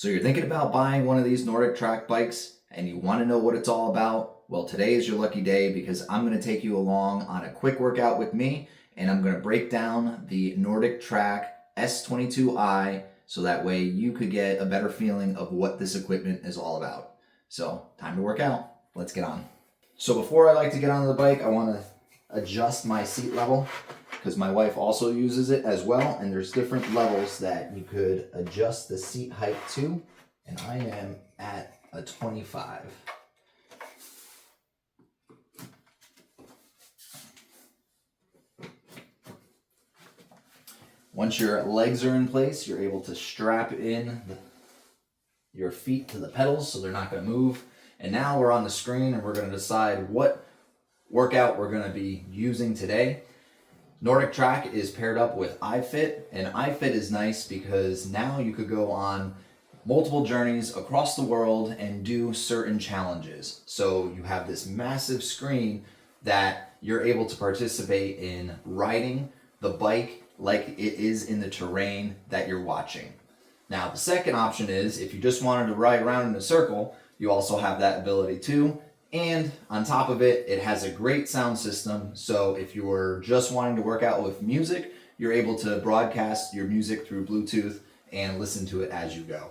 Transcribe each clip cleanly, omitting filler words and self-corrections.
So you're thinking about buying one of these Nordictrack bikes and you want to know what it's all about? Well, today is your lucky day because I'm going to take you along on a quick workout with me and I'm going to break down the Nordictrack S22i so that way you could get a better feeling of what this equipment is all about. So, time to work out. Let's get on. So before I like to get on the bike, I want to adjust my seat level because my wife also uses it as well, and there's different levels that you could adjust the seat height to, and I am at a 25. Once your legs are in place, you're able to strap in your feet to the pedals so they're not going to move. And now we're on the screen and we're going to decide what workout we're going to be using today. Nordictrack is paired up with ifit, and ifit is nice because now you could go on multiple journeys across the world and do certain challenges. So you have this massive screen that you're able to participate in riding the bike like it is in the terrain that you're watching. Now, the second option is if you just wanted to ride around in a circle, you also have that ability too. And on top of it, it has a great sound system. So if you were just wanting to work out with music, you're able to broadcast your music through Bluetooth and listen to it as you go.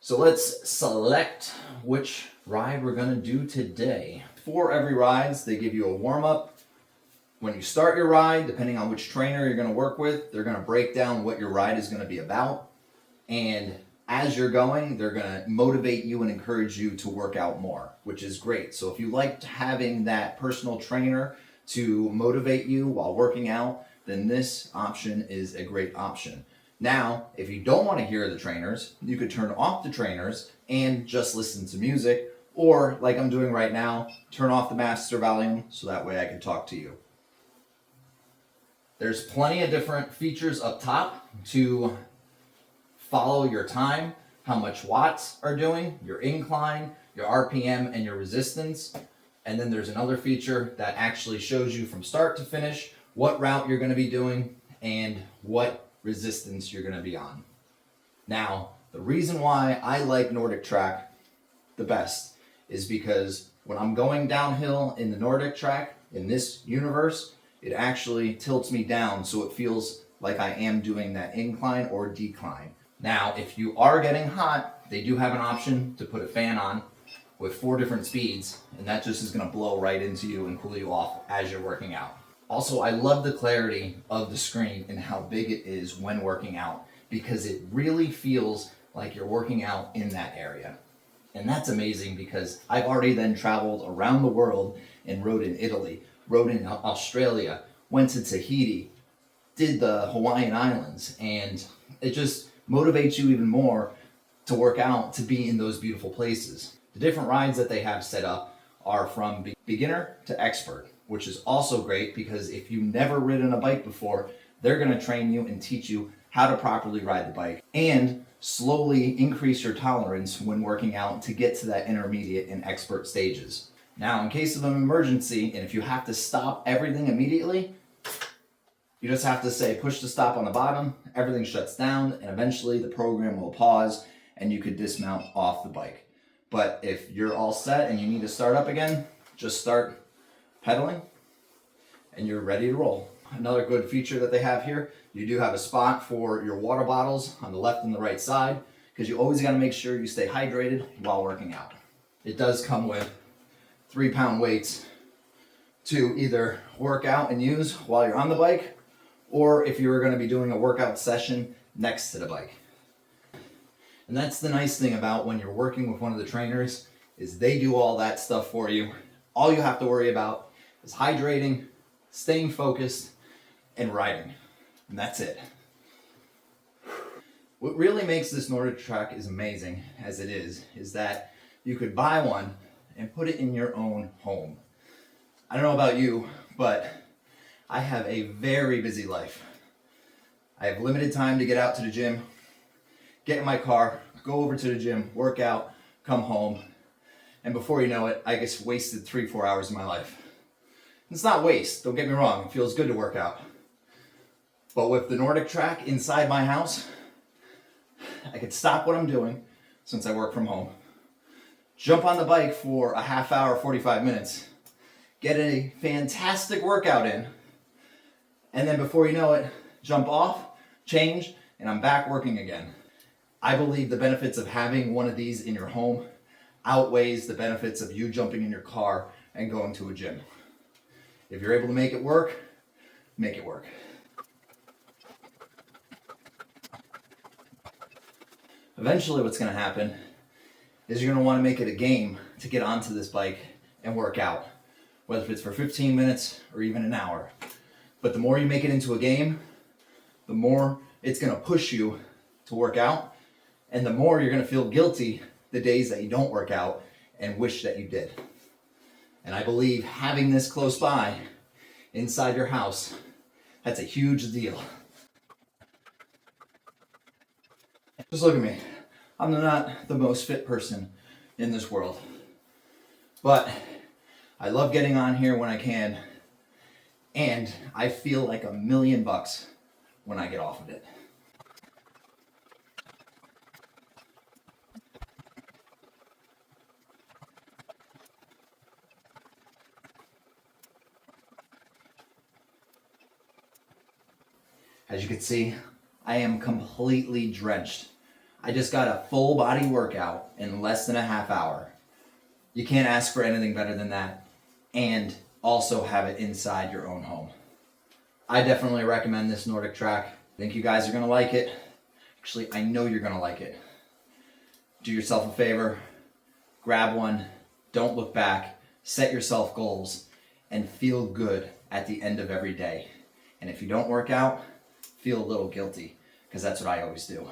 So let's select which ride we're gonna do today. For every ride, they give you a warm-up. When you start your ride, depending on which trainer you're gonna work with, they're gonna break down what your ride is gonna be about. And as you're going, they're going to motivate you and encourage you to work out more, which is great. So if you liked having that personal trainer to motivate you while working out, then this option is a great option. Now, if you don't want to hear the trainers, you could turn off the trainers and just listen to music, or like I'm doing right now, turn off the master volume so that way I can talk to you. There's plenty of different features up top to follow your time, how much watts are doing, your incline, your RPM, and your resistance. And then there's another feature that actually shows you from start to finish what route you're going to be doing and what resistance you're going to be on. Now, the reason why I like Nordictrack the best is because when I'm going downhill in the Nordictrack, in this universe, it actually tilts me down so it feels like I am doing that incline or decline. Now, if you are getting hot, they do have an option to put a fan on with 4 different speeds, and that just is going to blow right into you and cool you off as you're working out. Also, I love the clarity of the screen and how big it is when working out because it really feels like you're working out in that area. And that's amazing because I've already then traveled around the world and rode in Italy, rode in Australia, went to Tahiti, did the Hawaiian Islands, and it just motivates you even more to work out, to be in those beautiful places. The different rides that they have set up are from beginner to expert, which is also great because if you've never ridden a bike before, they're going to train you and teach you how to properly ride the bike and slowly increase your tolerance when working out to get to that intermediate and expert stages. Now, in case of an emergency, and if you have to stop everything immediately, you just have to say push the stop on the bottom, everything shuts down, and eventually the program will pause and you could dismount off the bike. But if you're all set and you need to start up again, just start pedaling and you're ready to roll. Another good feature that they have here, you do have a spot for your water bottles on the left and the right side because you always got to make sure you stay hydrated while working out. It does come with 3-pound weights to either work out and use while you're on the bike, or if you were going to be doing a workout session next to the bike. And that's the nice thing about when you're working with one of the trainers is they do all that stuff for you. All you have to worry about is hydrating, staying focused, and riding. And that's it. What really makes this Nordictrack as amazing as it is that you could buy one and put it in your own home. I don't know about you, but I have a very busy life. I have limited time to get out to the gym, get in my car, go over to the gym, work out, come home, and before you know it, I just wasted 3-4 hours of my life. It's not waste, don't get me wrong, it feels good to work out. But with the Nordictrack inside my house, I could stop what I'm doing since I work from home, jump on the bike for a half hour, 45 minutes, get a fantastic workout in, and then before you know it, jump off, change, and I'm back working again. I believe the benefits of having one of these in your home outweighs the benefits of you jumping in your car and going to a gym. If you're able to make it work, make it work. Eventually what's going to happen is you're going to want to make it a game to get onto this bike and work out, whether it's for 15 minutes or even an hour. But the more you make it into a game, the more it's going to push you to work out, and the more you're going to feel guilty the days that you don't work out and wish that you did. And I believe having this close by inside your house, that's a huge deal. Just look at me. I'm not the most fit person in this world, but I love getting on here when I can, and I feel like $1,000,000 when I get off of it. As you can see, I am completely drenched. I just got a full body workout in less than a half hour. You can't ask for anything better than that, and also have it inside your own home. I definitely recommend this Nordictrack. I think you guys are gonna like it. Actually, I know you're gonna like it. Do yourself a favor, grab one, don't look back, set yourself goals, and feel good at the end of every day. And if you don't work out, feel a little guilty, because that's what I always do.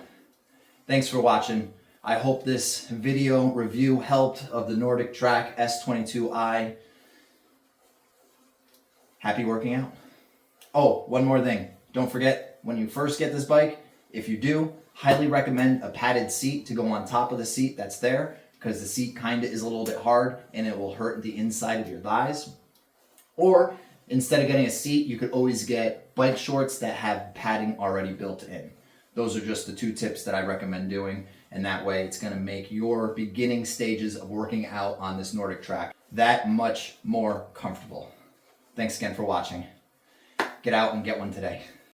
Thanks for watching. I hope this video review helped of the Nordictrack S22i. Happy working out. Oh, one more thing. Don't forget, when you first get this bike, if you do, highly recommend a padded seat to go on top of the seat that's there, because the seat kind of is a little bit hard and it will hurt the inside of your thighs. Or instead of getting a seat, you could always get bike shorts that have padding already built in. Those are just the 2 tips that I recommend doing, and that way it's going to make your beginning stages of working out on this Nordictrack that much more comfortable. Thanks again for watching. Get out and get one today.